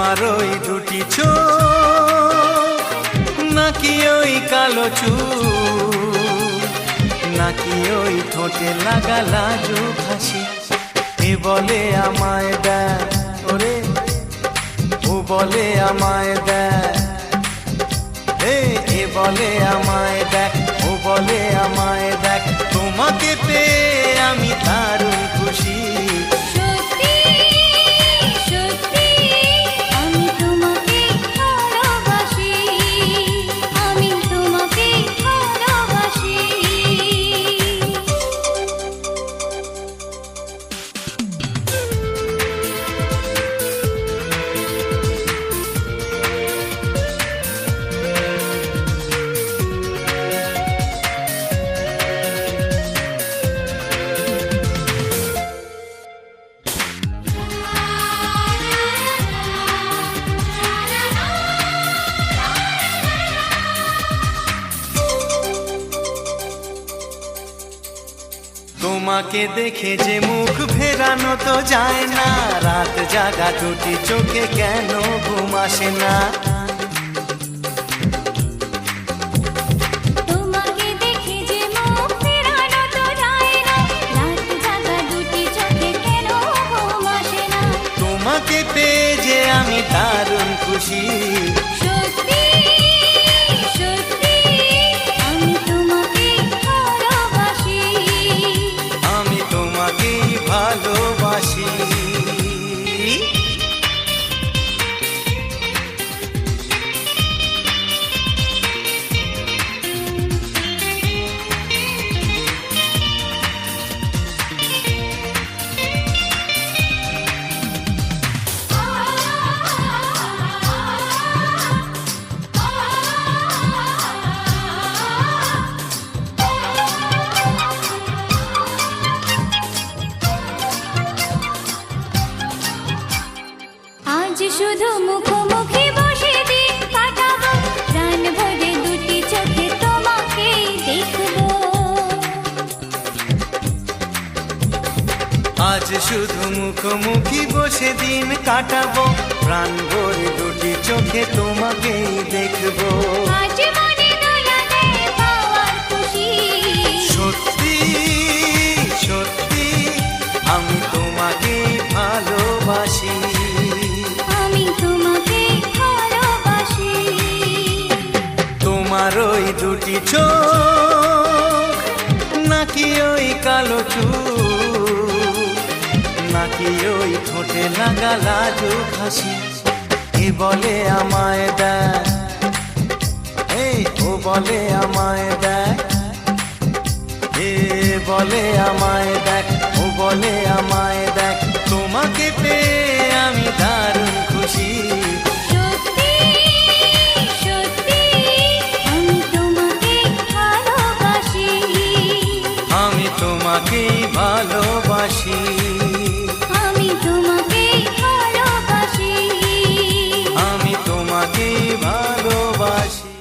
তোমার ওই দুটি চোখ নাকি ওই কালো চুল নাকি ওই ঠোঁটে লাগা লাজুক হাসি এ বলে আমায় দেখ ওরে ও বলে আমায় দেখ এ বলে আমায় দেখ ও বলে আমায় দেখ তোমাকে পেয়ে আমি দারুণ খুশি তোমাকে দেখে যে মুখ ফেরানো তো যায় না রাত জাগা দুটি চোখে কেন ঘুম আসে না তোমাকে দেখে যে মুখ ফেরানো তো যায় না রাত জাগা দুটি চোখে কেন ঘুম আসে না তোমাকে পেয়ে যে আমি দারুণ খুশি ভালোবাসি শুধু মুখোমুখি বসে দিন কাটাবো প্রাণ ভরে দুটি চোখে তোমাকে দেখবো আজ শুধু মুখোমুখি বসে দিন কাটাবো প্রাণ ভরে দুটি চোখে তোমাকেই দেখবো আজ মনে দোলাতে পাওয়ার খুশি সত্যি সত্যি আমি তোমাকে ভালোবাসি তোমার ওই দুটি চোখ নাকি ওই কালো চুল নাকি ওই ঠোঁটে লাগা লাজুক হাসি এ বলে আমায় দেখ ও বলে আমায় দেখ এ বলে আমায় দেখ ও বলে আমায় দেখ তোমাকে পেয়ে আমি দারুণ খুশি তোমাকেই ভালোবাসি আমি তোমাকেই ভালোবাসি আমি তোমাকেই ভালোবাসি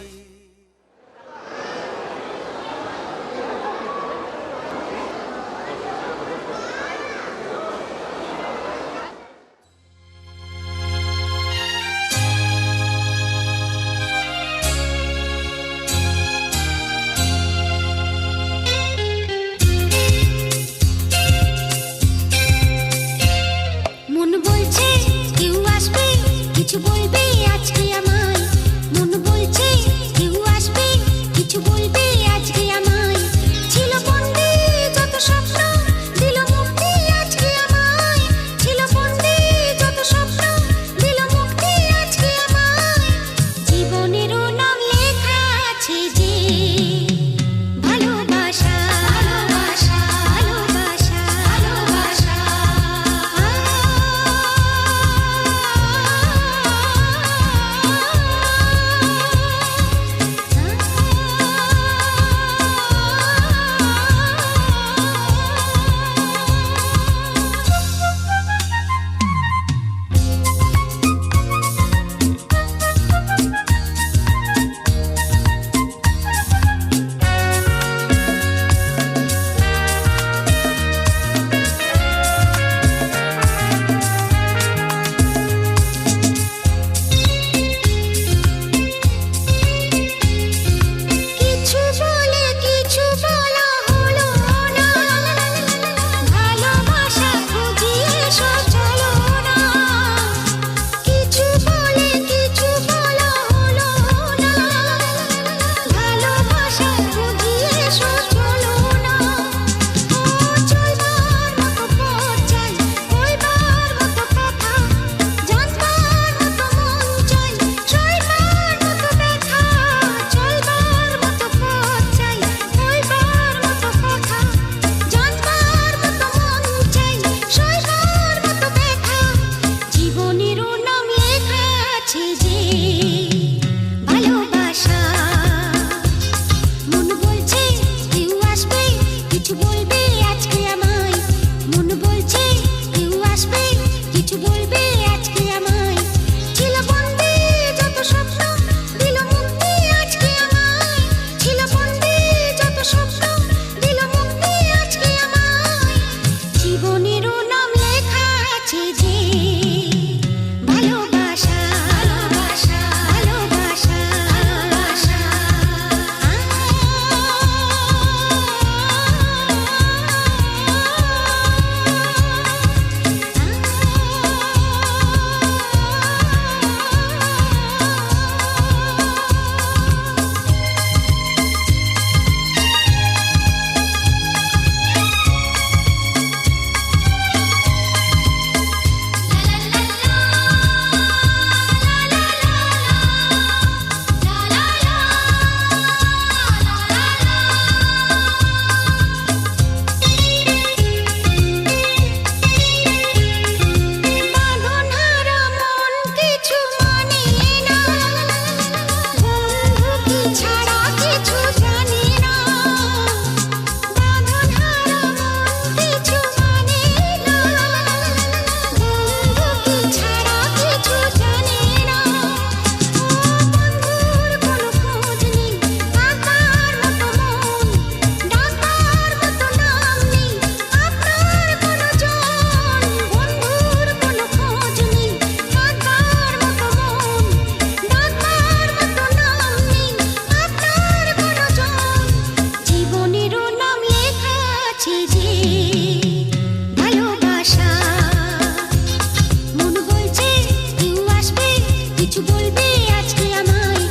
কিছু বলবে আজকে আমায়,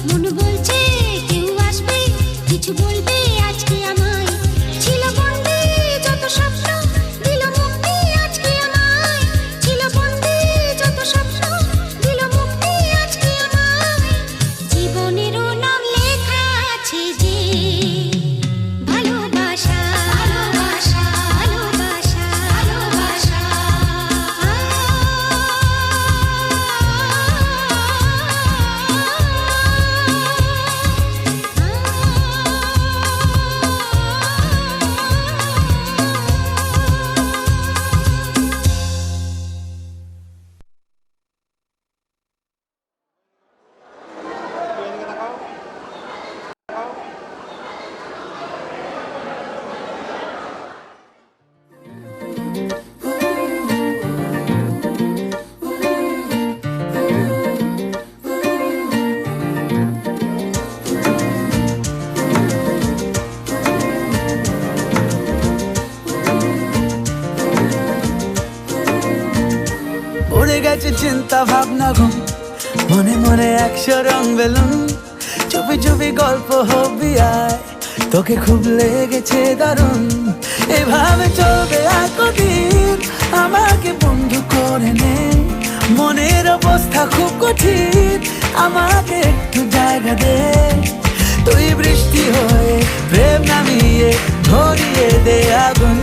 মন বলছে কেউ আসবে, কিছু বলবে আজকে আমায়। ছিল বন্দী যত স্বপ্ন, দিল মুক্তি আজকে আমায়। ছিল বন্দী যত স্বপ্ন, দিল মুক্তি আজকে আমায়। জীবনেরও নাম লেখা আছে যে ভালোবাসা, ভালোবাসা, ভালোবাসা, ভালোবাসা। উড়ে গেছে চিন্তা ভাবনা ঘুম, মনে মনে 100 রং বেলুন। চুপি চুপি গল্প হবি আয়, তোকে খুব লেগেছে দারুণ। এভাবে চলবে আর কদিন, আমাকে বন্ধু করে নে। মনের অবস্থা খুব কঠিন, আমাকে একটু জায়গা দে। তুই বৃষ্টি হয়ে প্রেম নামিয়ে ধরিয়ে দে আগুন।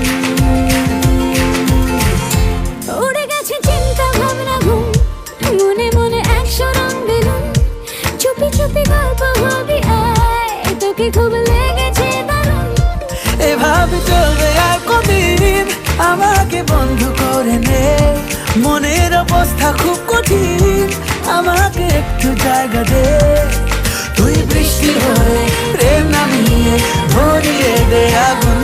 উড়ে গেছে চিন্তা ভাবনা ঘুম, মনে মনে 100 রং বেলুন। চুপি চুপি গল্প হবি আয়, তোকে খুব লেগেছে দারুণ। এভাবে চলবে আর কদিন, আমাকে বন্ধু করে নে। মনের অবস্থা খুব কঠিন, আমাকে একটু জায়গা দে। তুই বৃষ্টি হয়ে প্রেম নামিয়ে ধরিয়ে দে আগুন।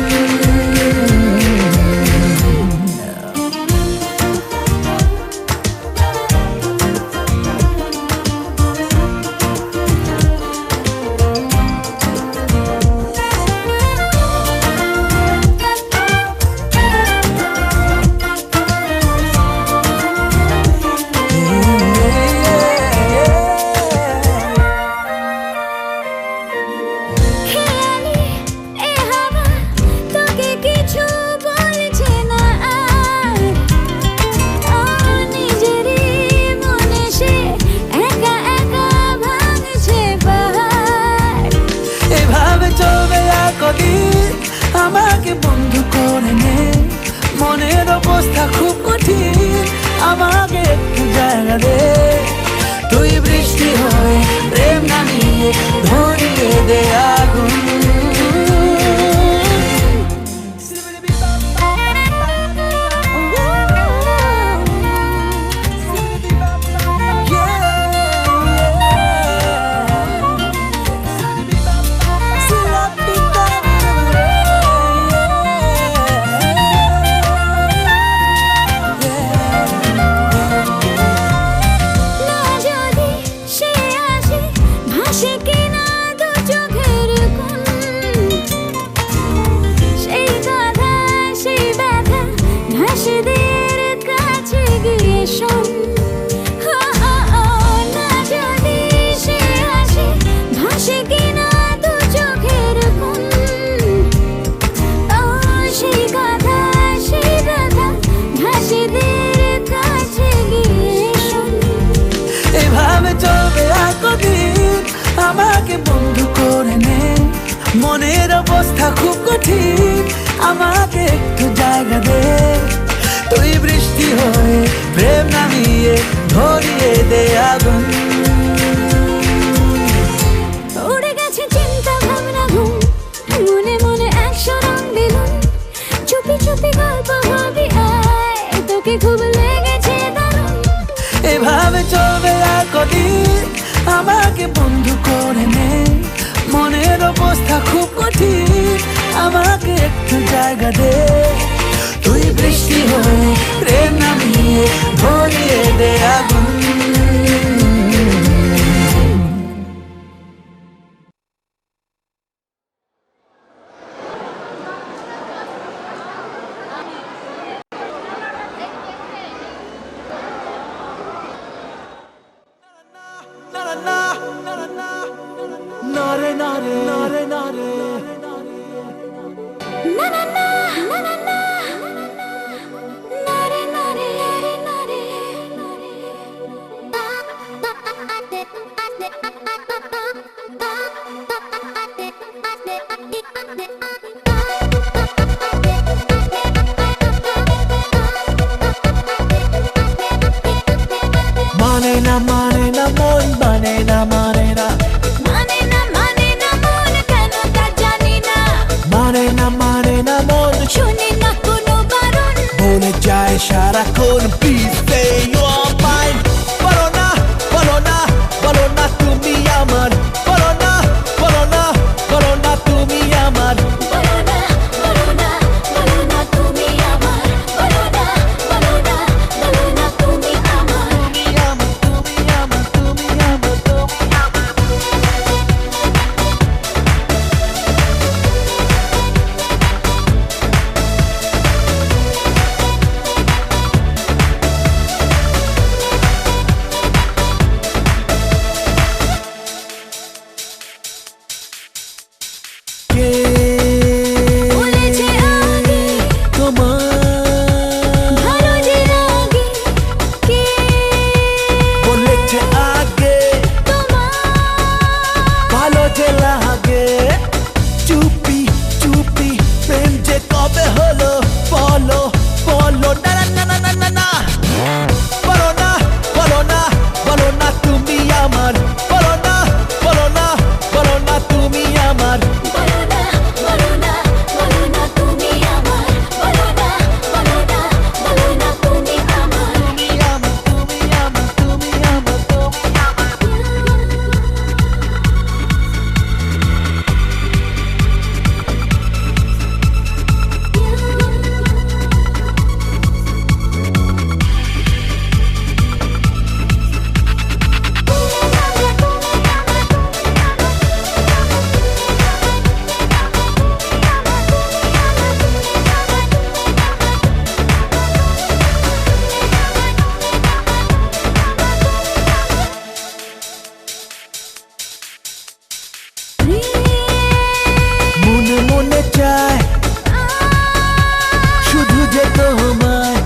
খেয়ালি এ হাওয়া তোকে কিছু বলছে না আর। নিজেরই মনে সে একা একা ভাঙছে পাহাড়। এভাবে চলবে আর কদিন, আমাকে বন্ধু করে নে। মনের অবস্থা খুব কঠিন, আমাকে একটু জায়গা দে। তুই বৃষ্টি হয়ে প্রেম নামিয়ে ধরিয়ে দে আগুন। না যদি সে আসে, ভাসে কিনা দু চোখের কোণ। সেই কথা সেই ব্যথা ভাসেদের কাছে গিয়ে শোন। না যদি সে আসে, ভাসে কিনা দু চোখের কোণ। সেই কথা সেই ব্যথা ভাসেদের কাছে গিয়ে শোন। এভাবে চলবে আর কদিন, আমাকে বন্ধু করে নে। মনের অবস্থা খুব কঠিন, আমাকে একটু জায়গা দে। তুই বৃষ্টি হয়ে প্রেম নামিয়ে ধরিয়ে দে আগুন। উড়ে গেছে চিন্তা ভাবনা ঘুম, মনে মনে 100 রং বেলুন। চুপি চুপি গল্প হবি আয়, তোকে খুব লেগেছে দারুণ। এভাবে চলবে আর কদিন, আমাকে বন্ধু করে নে। মনের অবস্থা খুব কঠিন, আমাকে একটু জায়গা দে। তুই বৃষ্টি হয়ে প্রেম নামিয়ে ধরিয়ে দে আগুন। নারে নারে নারে নারে না না না না না না নারে নারে নারে মানে না মন মানে না মানে না মন কেন তা জানি না মানে না মন শুনি না কোনো বারণ বলে যায় সারাক্ষণ please say you are mine বলো না বলো না বলো না তুমি আমার বলো না বলো না বলো না তুমি আমার বলো না বলো না বলো না তুমি আমার বলো না বলো না বলো না তুমি আমার তুমি কে বলেছে আগে তোমার ভালো যে লাগে কে বলেছে আগে তোমার ভালো যে লাগে চুপি চুপি প্রেম যে কবে হলো বলো বলো না না না না না না বলো না বলো না বলো না তুমি আমার বলো না বলো না বলো না তুমি আমার বলো না বলো না বলো না তুমি আমার বলো না বলো না বলো না তুমি আমার তুমি আমার মনে মনে চায় শুধু যে তোমায়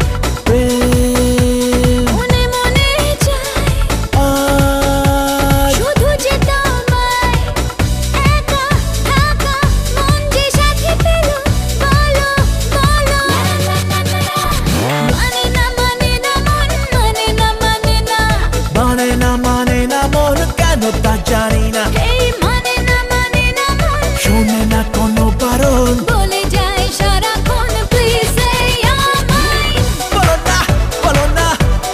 প্রেম মনে মনে চাই আজ শুধু যে তোমায় একা থাকা মন যে সাথে পেল বলো বলো মানে না মন মানে না মানে না মন কেন তা জানি না এই মানে না মন শোনে না কোনো বারণ বলে যায় সারাক্ষণ প্লিজ সে আমায় বলো না বলো না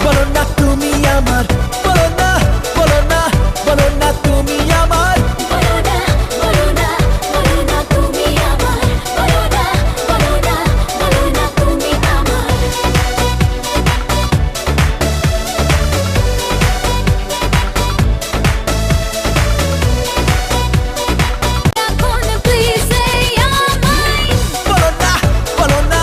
বলো না তুমি আমার বলো না বলো না বলো না তুমি আমার বলো না বলো না বলো না তুমি আমার বলো না বলো না বলো না তুমি আমার এখন প্লিজ সে আমায় বলো না বলো না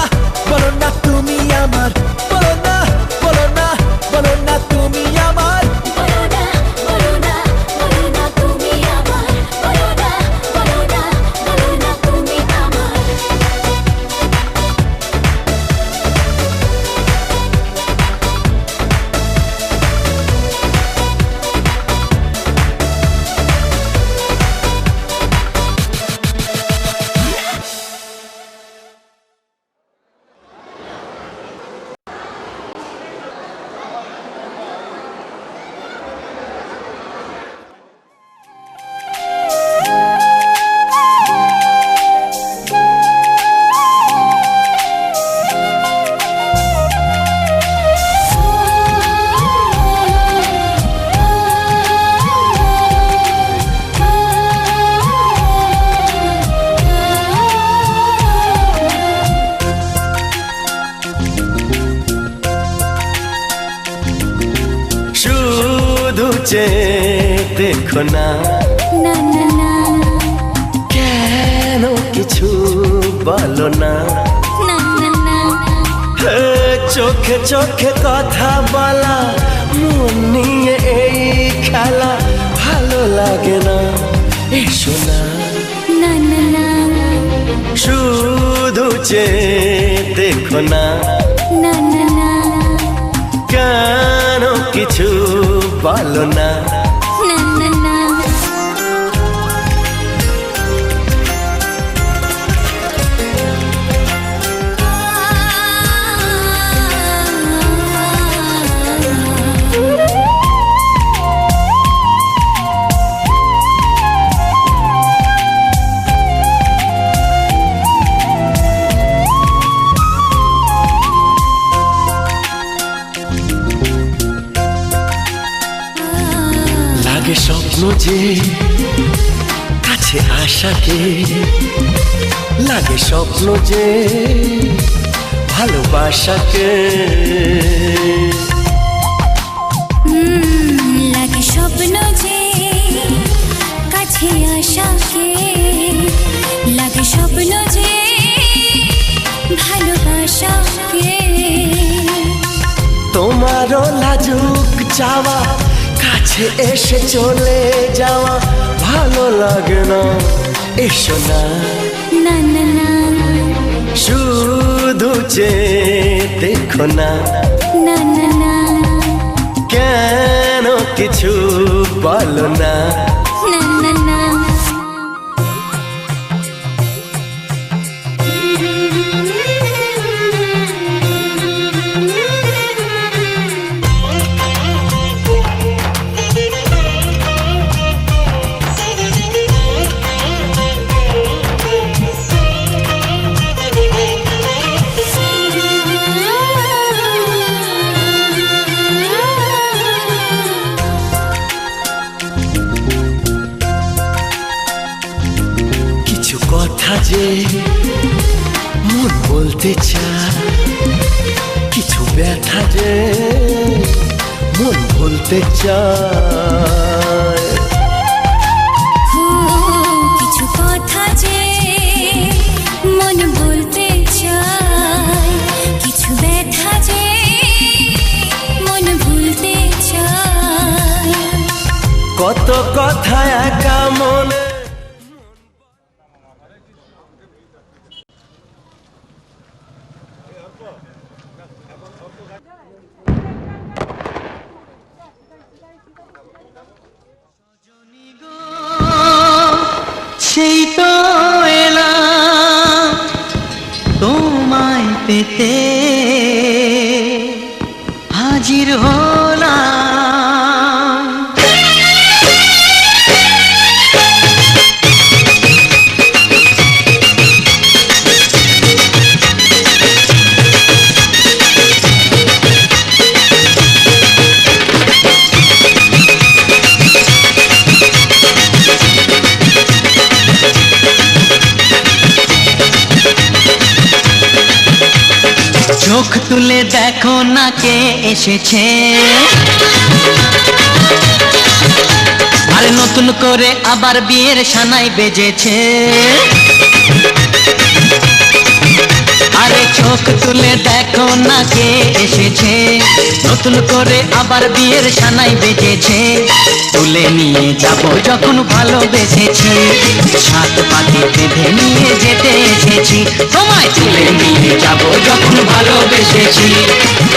বলো না তুমি আমার বলো না বলো না বলো না তুমি আমার বলো না বলো না বলো না তুমি আমার বলো না বলো না বলো না তুমি আমার শুধু যে দেখো না না না না কেন কিছু বলো না না না না হে, চোখে চোখে কথা বলা মন নিয়ে এই খেলা লাগে না, এসো না না না না শুধু চেয়ে দেখো না, না না না কেন কিছু বলো না। না না না লাগে স্বপ্ন যে কাছে আসাকে, লাগে স্বপ্ন যে ভালোবাসাকে, লাগে স্বপ্ন যে কাছে আসাকে, লাগে স্বপ্ন যে ভালোবাসাকে। তোমারও লাজুক চাওয়া কাছে এসে চলে যাওয়া ভালো লাগে না, এসো না না না না শুধু চেয়ে দেখো না, না না না কেন কিছু বলো না। না না না কিছু কথা যে মন বলতে চায়, কিছু ব্যথা যে মন বলতে চায়, কিছু কথা যে মন বলতে চায়, কিছু ব্যথা যে মন ভুলতে চায়। কত কথা একা মনে। সেই তো এলাম তোমায় পেতে, হাজির হলাম। চোখ তুলে দেখো না কে এসেছে, আরে নতুন করে আবার বিয়ের সানাই বেজেছে। আরে চোখ তুলে দেখো না কে এসেছে, নতুন করে আবার বিয়ের সানাই বেজেছে। তুলে নিয়ে যাব যখন ভালোবেসেছি, সাত পাটি বেঁধে নিয়ে যেতে এসেছি। তোমায় তুলে নিয়ে যাব যখন ভালোবেসেছি,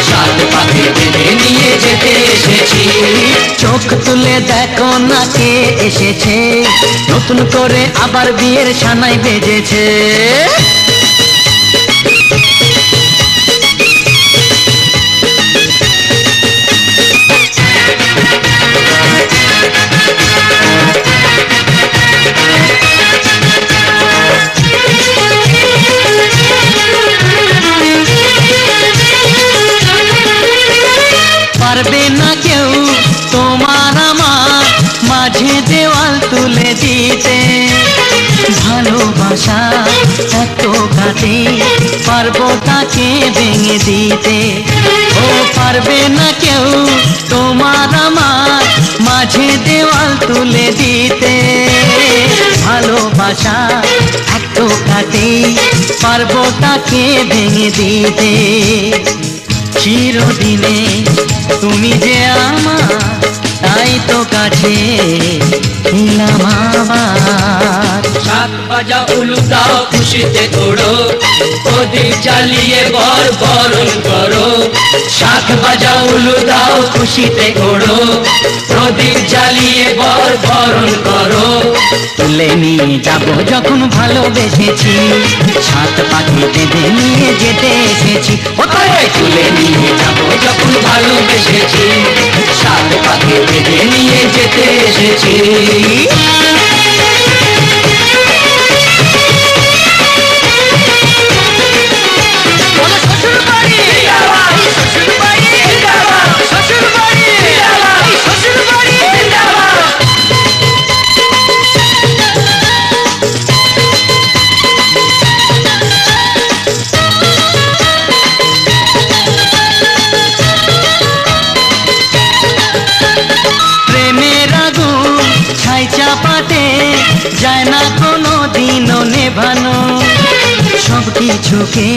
সাত পাটি বেঁধে নিয়ে যেতে এসেছি। চোখ তুলে দেখো না কে এসেছে, নতুন করে আবার বিয়ের সানাই বেজেছে। পারবে না কেউ তোমার আমার মাঝে দেওয়াল তুলে দিতে, ভালোবাসা এত কাটে পারবো তাকে ভেঙে দিতে। ও পারবে না কেউ তোমার আমার মাঝে দেওয়াল তুলে দিতে, ভালোবাসা এত কাটে পারবো তাকে ভেঙে দিতে। চিরদিনে তুমি যে আমার তাই তো কাছে এলাম আবার। শাক ভাজা উলু দাও খুশিতে ঘোড়ো, প্রদীপ জ্বালিয়ে বরণ করো। শাক ভাজা উলু দাও খুশিতে ঘোড়ো, প্রদীপ জ্বালিয়ে বরণ করো। তুলে নিয়ে যাব যখন ভালোবেসেছি, সাত পাখি বেঁধে নিয়ে যেতে এসেছি। ওরে তুলে নিয়ে যাব যখন ভালোবেসেছি, সাত পাখি বেঁধে নিয়ে যেতে এসেছি। প্রেমের আগুন ছাই চাপাতে যায় না কোনো দিনও নেভানো, সব কিছুকে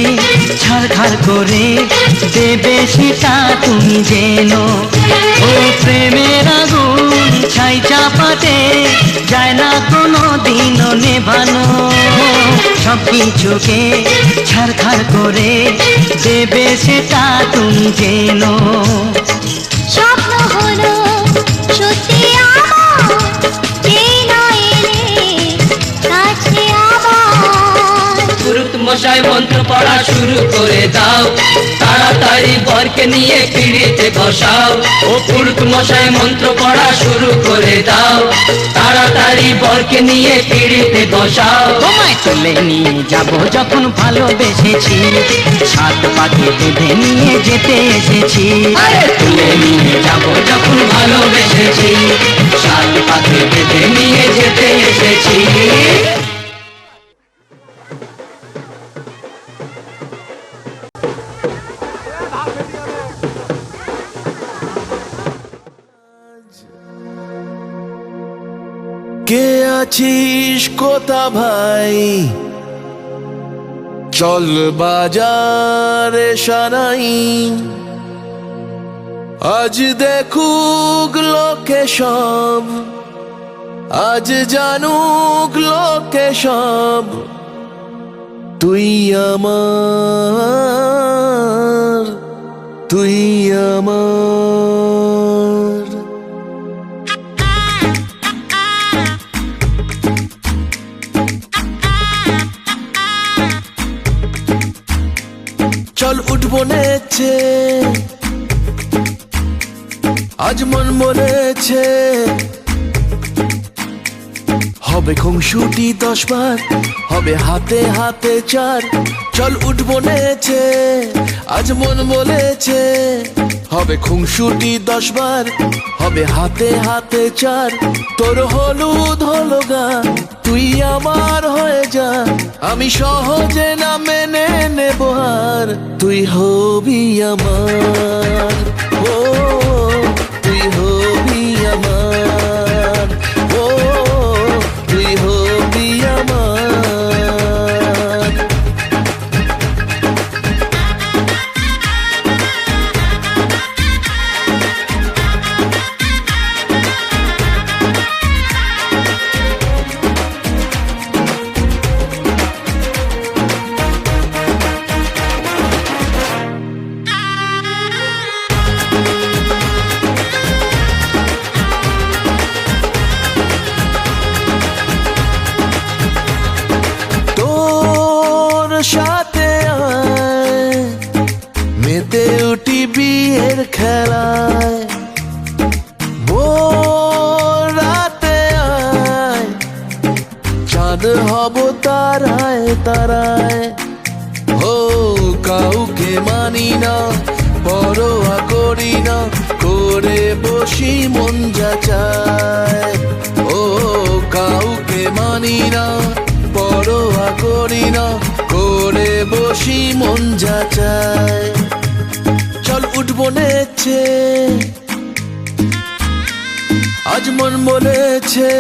ছাড়খাড় করে দেবে সেটা তুমি যেন। ও প্রেমের আগুন ছাই চাপাতে যায় না কোনো দিনও নেভানো, সব কিছুকে ছাড়খাড় করে দেবে সেটা তুমি যেন। স্বপ্ন হলো সত্যি আমার, এই না এলে কাছে আবার। পুরুত মশাই মন্ত্র পড়া শুরু করে দাও, তাড়াতাড়ি বরকে নিয়ে পিড়িতে বসাও। ও পুরুত মশাই মন্ত্র পড়া শুরু করে দাও, তাড়াতাড়ি বরকে নিয়ে পিড়িতে বসাও। তোমায় তুলে নিয়ে যাব যখন ভালোবেসেছি, সাত পাখি বেঁধে নিয়ে যেতে এসেছি। আরে তুলে নিয়ে যাব যখন ভালোবেসেছি, সাত পাখি বেঁধে নিয়ে যেতে এসেছি। কে আছিস কোথা ভাই, চল বাজারে সারাই। আজ দেখুক লোকে সব, আজ জানুক লোকে সব, তুই আমার, তুই আমার। চল উঠবো নেচে, আজ মন মনেছে, হবে খুংসুটি 10 বার, হবে হাতে হাতে 4। চল উঠবো নেচে, আজ মন বলেছে, হবে খুংসুটি 10 বার, হবে হাতে হাতে 4। তোর হলুদ হলো গা, তুই আমার হয়ে যা, আমি সহজে না মেনে নেব আর। তুই হবি আমার, ও তুই হবি আমার, ও তুই হবি আমার। সাথে আয়, মেতে উঠি বিয়ের খেলায়। ভোর রাতে আয়, চাঁদ হব তারায় তারায়। ও কাউকে মানি না, পরোয়া করি না, করে বসি মন যা চায়। ও কাউকে মানি না, পরোয়া করি না, করে বসি মন যা চায়। চল উঠবো নেচে, আজ মন বলেছে,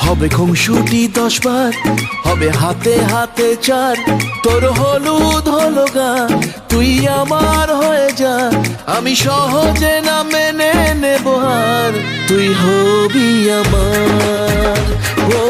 হবে খুংসুটি 10 বার, হবে হাতে হাতে 4। তোর হলুদ হলো গা, তুই আমার হয়ে যা, আমি সহজে না মেনে নেব হার, তুই হবি আমার। ও